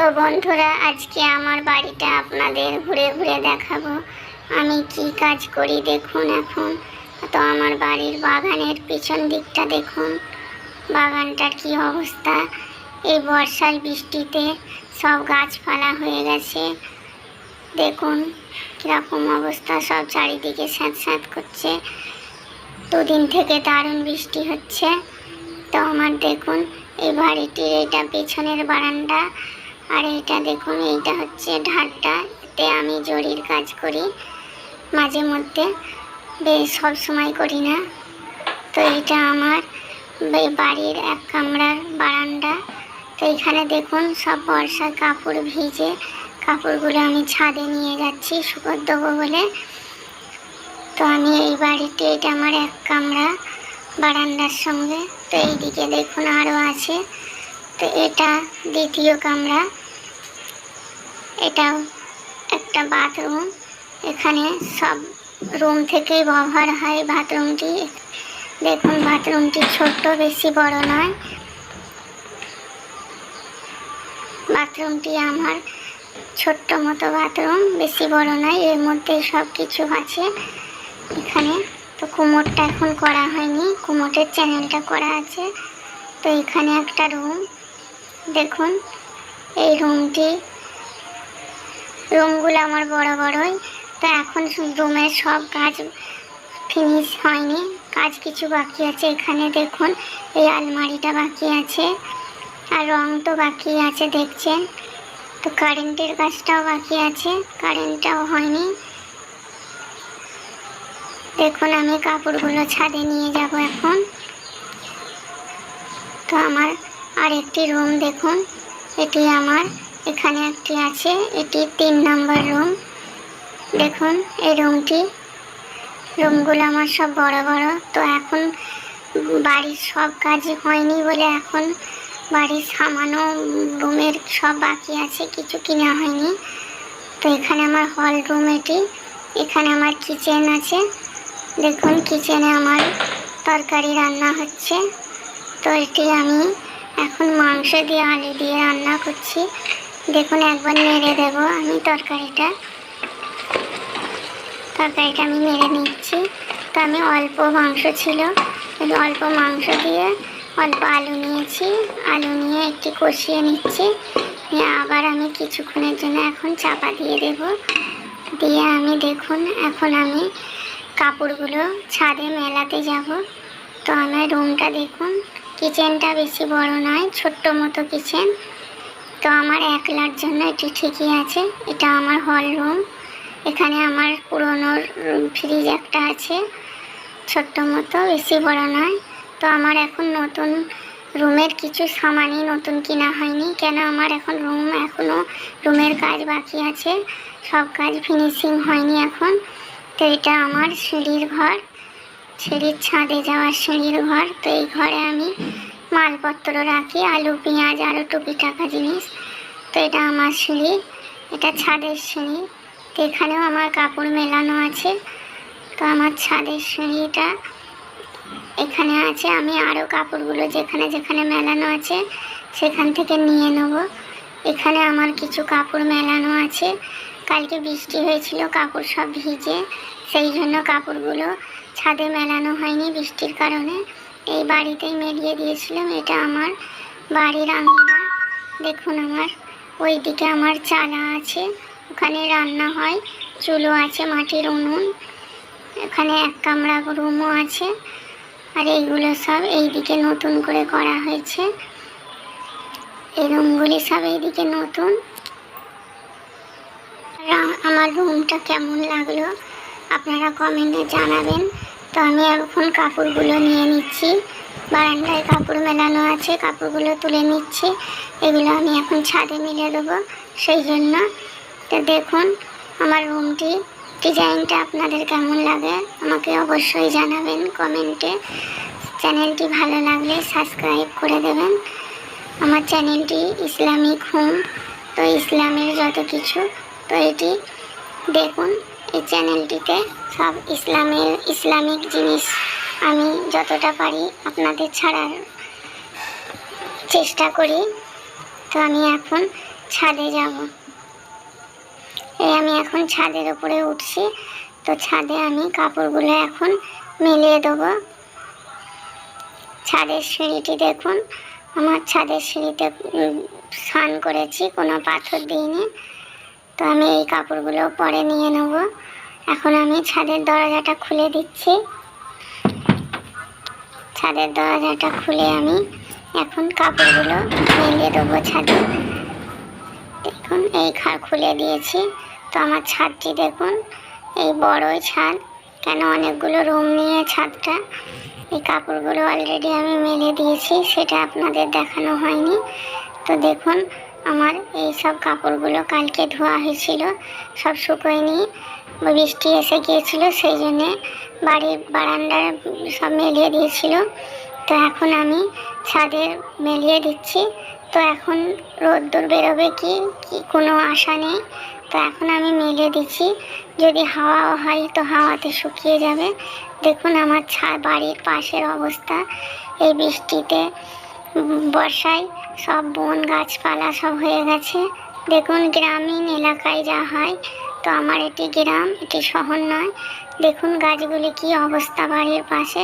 তো বন্ধুরা, আজকে আমার বাড়িটা আপনাদের ঘুরে ঘুরে দেখাবো আমি কি কাজ করি। দেখুন, এখন তো আমার বাড়ির বাগানের পিছন দিকটা দেখুন, বাগানটার কি অবস্থা। এই বর্ষার বৃষ্টিতে সব গাছপালা হয়ে গেছে। দেখুন কীরকম অবস্থা, সব চারিদিকে স্যাঁত স্যাঁত করছে। দুদিন থেকে দারুণ বৃষ্টি হচ্ছে। তো আমার দেখুন এই বাড়িটির এটা পেছনের বারান্দা, আর এইটা দেখুন, এইটা হচ্ছে ঢাটটা। এতে আমি জরির কাজ করি মাঝে মধ্যে, বেশ সব সময় করি না। তো এটা আমার বাড়ির এক কামরার বারান্দা। তো এখানে দেখুন সব বর্ষার কাপড় ভিজে, কাপড়গুলো আমি ছাদে নিয়ে যাচ্ছি শুকোতে দেবো বলে। তো আমি এই বাড়িতে, এটা আমার এক কামরা বারান্দার সঙ্গে। তো এইদিকে দেখুন আরও আছে। তো এটা দ্বিতীয় কামরা, এটাও একটা বাথরুম। এখানে সব রুম থেকেই ব্যবহার হয় বাথরুমটি। দেখুন বাথরুমটি ছোট্ট, বেশি বড় নয়। বাথরুমটি আমার ছোট্ট মতো বাথরুম, বেশি বড় নয়, এর মধ্যে সব কিছু আছে এখানে। তো কুমোরটা এখন করা হয়নি, কুমোরের চ্যানেলটা করা আছে। তো এখানে একটা রুম দেখুন, এই রুমগুলো আমার বড় বড়ই। তো এখন রুমের সব কাজ ফিনিশ হয়নি, কাজ কিছু বাকি আছে। এখানে দেখুন এই আলমারিটা বাকি আছে, আর রং তো বাকি আছে দেখছেন। তো কারেন্টের কাজটাও বাকি আছে, কারেন্টটাও হয়নি। দেখুন আমি কাপড়গুলো ছাদে নিয়ে যাব এখন। তো আমার আরেকটি রুম দেখুন, এটি আমার এখানে একটি আছে, এটি 3 নম্বর রুম। দেখুন এই রুমগুলো আমার সব বড় বড়। তো এখন বাড়ির সব কাজ হয়নি বলে এখন বাড়ির সামান্য রুমের সব বাকি আছে, কিছু কিনা হয়নি। তো এখানে আমার হল রুম, এখানে আমার কিচেন আছে। দেখুন কিচেনে আমার তরকারি রান্না হচ্ছে। তো এটি আমি এখন মাংস দিয়ে আলু দিয়ে রান্না করছি। দেখুন একবার নেড়ে দেবো আমি তরকারিটা আমি নেড়ে নিচ্ছি। তো আমি অল্প মাংস ছিল, অল্প মাংস দিয়ে অল্প আলু নিয়েছি, আলু নিয়ে একটু কষিয়ে নিচ্ছি। আবার আমি কিছুক্ষণের জন্য এখন চাপা দিয়ে দেব। দিয়ে আমি দেখুন এখন আমি কাপড়গুলো ছাদে মেলাতে যাব। তো আমার রুমটা দেখুন, কিচেনটা বেশি বড় নয়, ছোট্ট মতো কিচেন। তো আমার একলার জন্য এটি ঠিকই আছে। এটা আমার হল রুম। এখানে আমার পুরনো ফ্রিজ একটা আছে, ছোট্ট মতো, বেশি বড় নয়। তো আমার এখন নতুন রুমের কিছু সামানই নতুন কিনা হয়নি, কেন আমার এখনও রুমের কাজ বাকি আছে, সব কাজ ফিনিশিং হয়নি এখন। তো এটা আমার সিঁড়ির ঘর, সিঁড়ির ছাদে যাওয়ার সিঁড়ির ঘর। তো এই ঘরে আমি মালপত্র রাখি, আলু পেঁয়াজ আরও টুকিটাকা জিনিস। তো এটা আমার সিঁড়ি, এটা ছাদের সিঁড়ি। তো এখানেও আমার কাপড় মেলানো আছে। তো আমার ছাদের সিঁড়িটা এখানে আছে, আমি আরও কাপড়গুলো যেখানে যেখানে মেলানো আছে সেখান থেকে নিয়ে নেব। এখানে আমার কিছু কাপড় মেলানো আছে, কালকে বৃষ্টি হয়েছিল, কাপড় সব ভিজে, সেই জন্য কাপড়গুলো ছাদে মেলানো হয়নি বৃষ্টির কারণে, এই বাড়িতেই মেলিয়ে দিয়েছিলাম। এটা আমার বাড়ির আঙিনা। দেখুন আমার ওইদিকে আমার চালা আছে, ওখানে রান্না হয়, চুলো আছে, মাটির উনুন। এখানে এক কামরা রুমও আছে, আর এইগুলো সব এইদিকে নতুন করে করা হয়েছে। এই রুমগুলি সব এইদিকে নতুন। আমার রুমটা কেমন লাগলো আপনারা কমেন্টে জানাবেন। তো আমি এখন কাপড়গুলো নিয়ে নিচ্ছি, বারান্দায় কাপড় মেলানো আছে, কাপড়গুলো তুলে নিচ্ছি। এগুলো আমি এখন ছাদে মিলে দেবো, সেই জন্য। তো দেখুন আমার রুমটি ডিজাইনটা আপনাদের কেমন লাগে আমাকে অবশ্যই জানাবেন কমেন্টে। চ্যানেলটি ভালো লাগলে সাবস্ক্রাইব করে দেবেন। আমার চ্যানেলটি ইসলামিক হোম, তো ইসলামের যত কিছু, তো এটি দেখুন। এই চ্যানেলটিতে সব ইসলামিক জিনিস আমি যতটা পারি আপনাদের ছাড়ার চেষ্টা করি। তো আমি এখন ছাদে যাব। এই আমি এখন ছাদের উপরে উঠছি। তো ছাদে আমি কাপড়গুলো এখন মেলিয়ে দেবো। ছাদের সিঁড়িটি দেখুন, আমার ছাদের সিঁড়িতে স্নান করেছি, কোনো পাথর দিইনি। তো আমি এই কাপড়গুলো পরে নিয়ে নেব। এখন আমি ছাদের দরজাটা খুলে দিচ্ছি। ছাদের দরজাটা খুলে আমি এখন কাপড়গুলো মেলে দেবো ছাদে। দেখুন এই খুলে দিয়েছি। তো আমার ছাদটি দেখুন, এই বড়ই ছাদ, কেন অনেকগুলো রুম নিয়ে ছাদটা। এই কাপড়গুলো অলরেডি আমি মেলে দিয়েছি, সেটা আপনাদের দেখানো হয়নি। তো দেখুন আমার এই সব কাপড়গুলো কালকে ধোয়া হয়েছিল, সব শুকোয়নি, বৃষ্টি এসে গিয়েছিল, সেই জন্যে বাড়ির বারান্দায় সব মেলিয়ে দিয়েছিল। তো এখন আমি ছাদে মেলিয়ে দিচ্ছি। তো এখন রোদ্দুর বেরোবে কি কোনো আশা নেই। তো এখন আমি মেলে দিচ্ছি, যদি হাওয়া হয় তো হাওয়াতে শুকিয়ে যাবে। দেখুন আমার বাড়ির পাশের অবস্থা, এই বৃষ্টিতে বর্ষায় সব বন গাছপালা সব হয়ে গেছে। দেখুন গ্রামীণ এলাকায় যা হয়, তো আমার এটি গ্রাম, এটি শহর নয়। দেখুন গাছগুলি কি অবস্থা, বাড়ির পাশে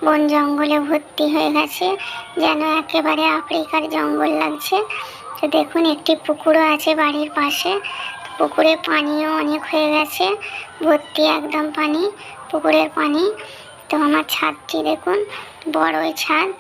বন জঙ্গলে ভর্তি হয়ে গেছে, যেন একেবারে আফ্রিকার জঙ্গল লাগছে। তো দেখুন একটি পুকুরও আছে বাড়ির পাশে, পুকুরে পানিও অনেক হয়ে গেছে, ভর্তি একদম পানি, পুকুরের পানি। তো আমার ছাদটি দেখুন, বড়ই ছাদ।